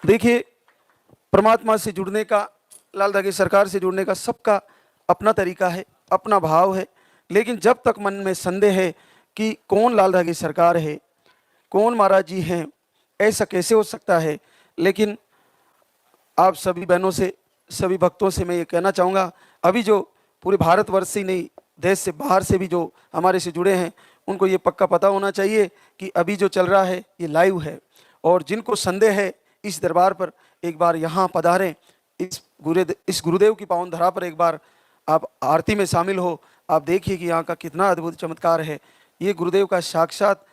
देखिए, परमात्मा से जुड़ने का, लाल धागे सरकार से जुड़ने का सबका अपना तरीका है, अपना भाव है। लेकिन जब तक मन में संदेह है कि कौन लाल धागे सरकार है, कौन महाराज जी हैं, ऐसा कैसे हो सकता है। लेकिन आप सभी बहनों से, सभी भक्तों से मैं ये कहना चाहूँगा, अभी जो पूरे भारतवर्ष से ही नहीं, देश से बाहर से भी जो हमारे से जुड़े हैं, उनको ये पक्का पता होना चाहिए कि अभी जो चल रहा है ये लाइव है। और जिनको संदेह है इस दरबार पर, एक बार यहाँ पधारें, इस गुरुदेव की पावन धरा पर एक बार आप आरती में शामिल हो। आप देखिए कि यहाँ का कितना अद्भुत चमत्कार है। ये गुरुदेव का साक्षात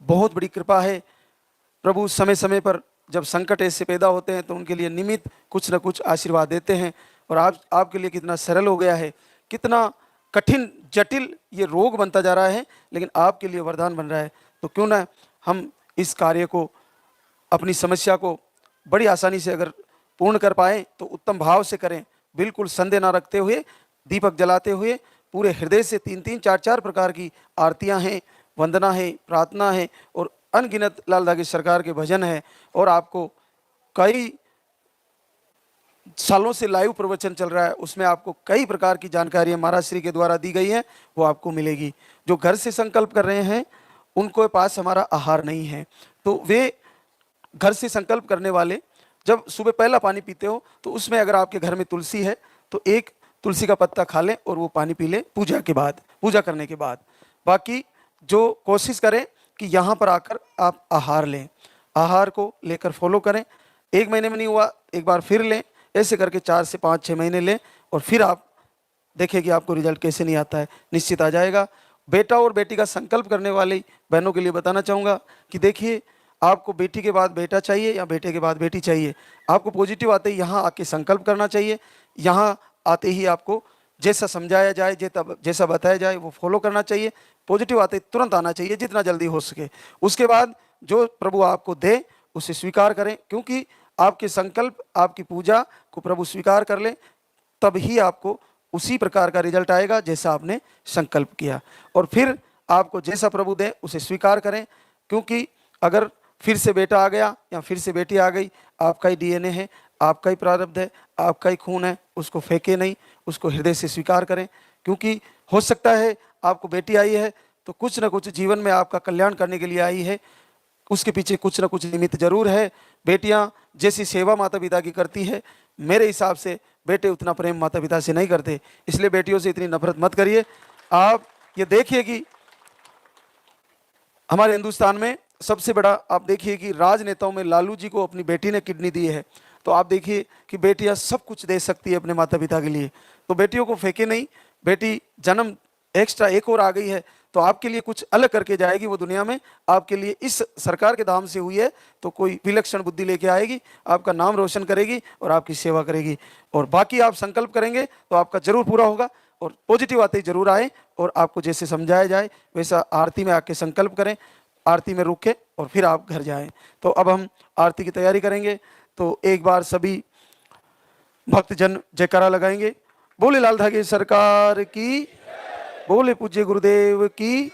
बहुत बड़ी कृपा है। प्रभु समय समय पर जब संकट ऐसे पैदा होते हैं तो उनके लिए निमित्त कुछ न कुछ आशीर्वाद देते हैं। और आपके लिए कितना सरल हो गया है, कितना कठिन जटिल ये रोग बनता जा रहा है, लेकिन आपके लिए वरदान बन रहा है। तो क्यों ना हम इस कार्य को, अपनी समस्या को बड़ी आसानी से अगर पूर्ण कर पाए तो उत्तम भाव से करें, बिल्कुल संदेह ना रखते हुए, दीपक जलाते हुए पूरे हृदय से 3-3, 4-4 प्रकार की आरतियां हैं, वंदना है, प्रार्थना है और अनगिनत लाल धागे सरकार के भजन है। और आपको कई सालों से लाइव प्रवचन चल रहा है, उसमें आपको कई प्रकार की जानकारियां महाराज श्री के द्वारा दी गई है, वो आपको मिलेगी। जो घर से संकल्प कर रहे हैं उनको पास हमारा आहार नहीं है, तो वे घर से संकल्प करने वाले जब सुबह पहला पानी पीते हो तो उसमें अगर आपके घर में तुलसी है तो एक तुलसी का पत्ता खा लें और वो पानी पी लें पूजा के बाद, पूजा करने के बाद। बाकी जो कोशिश करें कि यहाँ पर आकर आप आहार लें, आहार को लेकर फॉलो करें। 1 महीने में नहीं हुआ, एक बार फिर लें, ऐसे करके 4 से 5-6 महीने लें और फिर आप देखें कि आपको रिजल्ट कैसे नहीं आता है, निश्चित आ जाएगा। बेटा और बेटी का संकल्प करने वाले बहनों के लिए बताना चाहूँगा कि देखिए, आपको बेटी के बाद बेटा चाहिए या बेटे के बाद बेटी चाहिए, आपको पॉजिटिव आते ही यहाँ आके संकल्प करना चाहिए। यहाँ आते ही आपको जैसा समझाया जाए, जैसा बताया जाए वो फॉलो करना चाहिए। पॉजिटिव आते ही तुरंत आना चाहिए, जितना जल्दी हो सके। उसके बाद जो प्रभु आपको दे उसे स्वीकार करें, क्योंकि आपके संकल्प, आपकी पूजा को प्रभु स्वीकार कर ले, तब ही आपको उसी प्रकार का रिजल्ट आएगा जैसा आपने संकल्प किया। और फिर आपको जैसा प्रभु दे उसे स्वीकार करें, क्योंकि अगर फिर से बेटा आ गया या फिर से बेटी आ गई, आपका ही डीएनए है, आपका ही प्रारब्ध है, आपका ही खून है, उसको फेंके नहीं, उसको हृदय से स्वीकार करें। क्योंकि हो सकता है आपको बेटी आई है तो कुछ ना कुछ जीवन में आपका कल्याण करने के लिए आई है, उसके पीछे कुछ ना कुछ निमित्त जरूर है। बेटियां जैसी सेवा माता पिता की करती है, मेरे हिसाब से बेटे उतना प्रेम माता पिता से नहीं करते, इसलिए बेटियों से इतनी नफरत मत करिए। आप ये देखिए कि हमारे हिंदुस्तान में सबसे बड़ा, आप देखिए कि राजनेताओं में लालू जी को अपनी बेटी ने किडनी दी है, तो आप देखिए कि बेटियां सब कुछ दे सकती है अपने माता पिता के लिए। तो बेटियों को फेंके नहीं, बेटी जन्म एक्स्ट्रा एक और आ गई है तो आपके लिए कुछ अलग करके जाएगी वो दुनिया में, आपके लिए इस सरकार के धाम से हुई है तो कोई विलक्षण बुद्धि लेके आएगी, आपका नाम रोशन करेगी और आपकी सेवा करेगी। और बाकी आप संकल्प करेंगे तो आपका जरूर पूरा होगा। और पॉजिटिव आते ही जरूर आए और आपको जैसे समझाया जाए वैसा आरती में आके संकल्प करें, आरती में रुके और फिर आप घर जाएं। तो अब हम आरती की तैयारी करेंगे, तो एक बार सभी भक्तजन जयकारा लगाएंगे। बोले लाल धागे सरकार की, बोले पूज्य गुरुदेव की।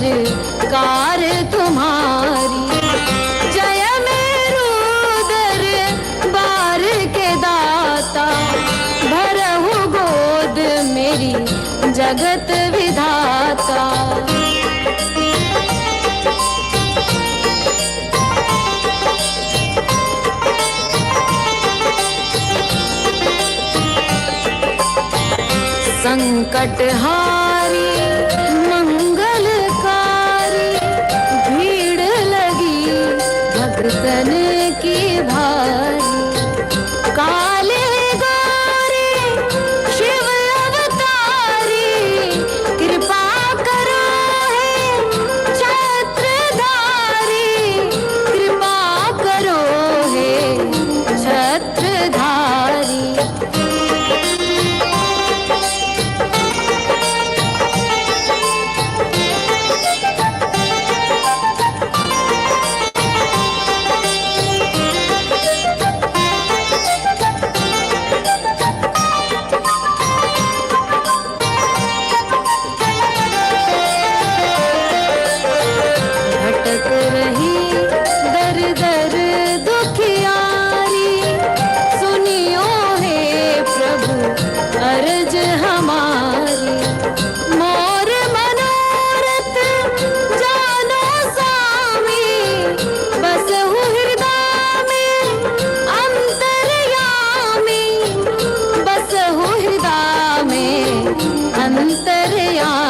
सरकार तुम्हारी। जय मेरू दरबार के दाता, भरहु गोद मेरी जगत विधाता। संकटहारी मंगलकारी, भीड़ लगी भक्तन की भारी। काले गौरी शिव अवतारी, कृपा करो हे छत्रधारी, कृपा करो हे छत्रधारी। भटक रही दर दर दुखियारी, सुनियो हे प्रभु अर्ज हमारी। मोर मनोरथ जानो स्वामी, बसहु हृदय में अंतर्यामी, बसहु हृदय में अंतर्यामी।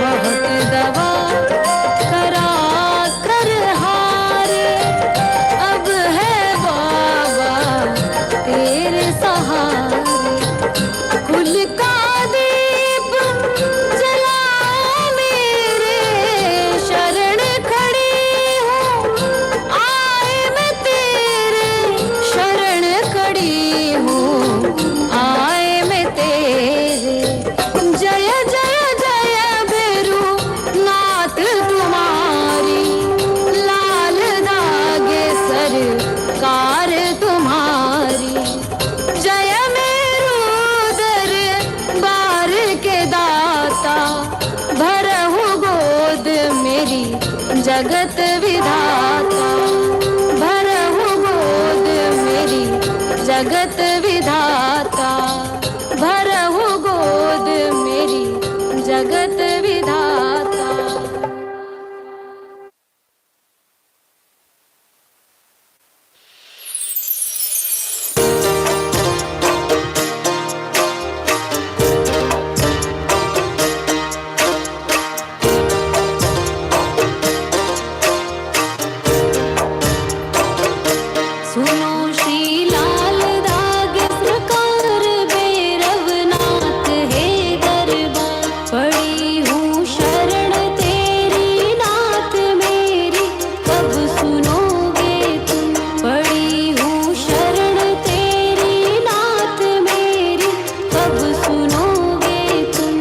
बहुत दवा करा कर हारे, अब है बाबा तेरे सहारे। कुल का दीप जलाओ मेरे, शरण खड़ी हूँ आए मैं तेरे, शरण खड़ी हूँ आए मैं तेरे। जय जय जय भैरू नाथ तुम्हारी, लाल दागे सरकार तुम्हारी। जय मेरू दरबार के दाता, भरहु गोद मेरी जगत विधाता, भरहु गोद मेरी जगत विधाता, भरहु गोद मेरी जगत विधाता। सुनो श्री लाल दाग सरकार, भैरवनाथ है दरबार। पड़ी हूँ शरण तेरी नाथ मेरी, कब सुनोगे तुम। पड़ी हूँ शरण तेरी नाथ मेरी, कब सुनोगे तुम।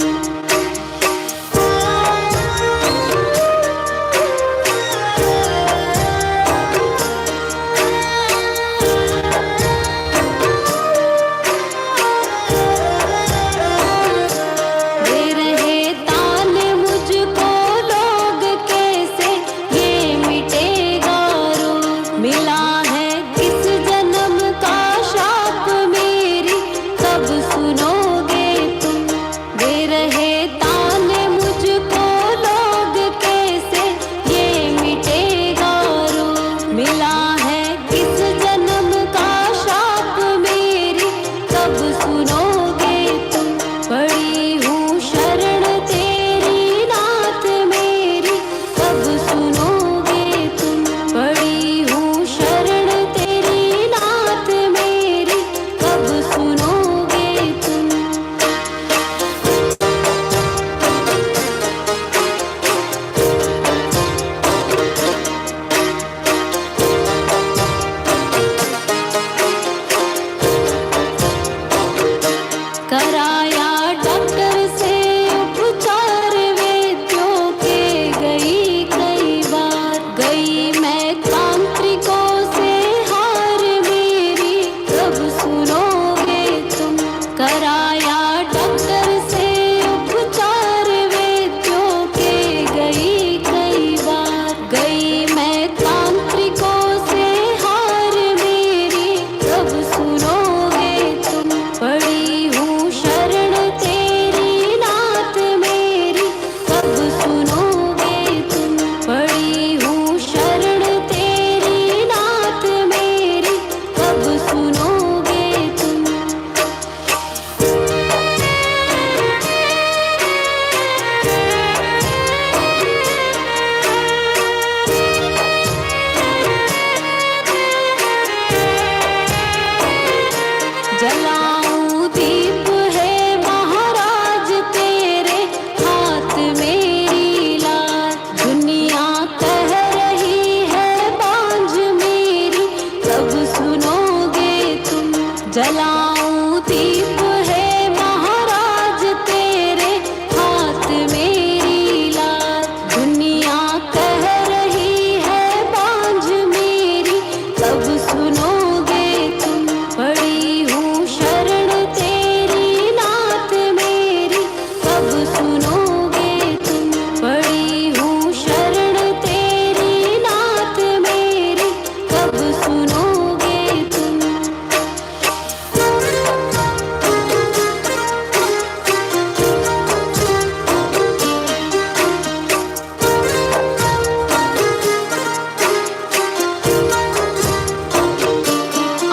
जलाऊं दीप है महाराज तेरे हाथ मेरी लाज। दुनिया कह रही है बांझ मेरी, कब सुनोगे तुम। पड़ी हूँ शरण तेरी नाथ मेरी, कब सुनोगे तुम। पड़ी हूँ शरण तेरी नाथ मेरी, कब सुनोगे तुम।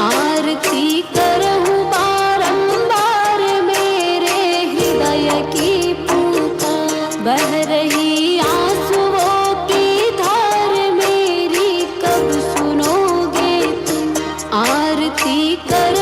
आरती करहूं बारंबार मेरे हृदय की पुकार। बह रही आंसुओं की धार मेरी, कब सुनोगे तुम। आरती कर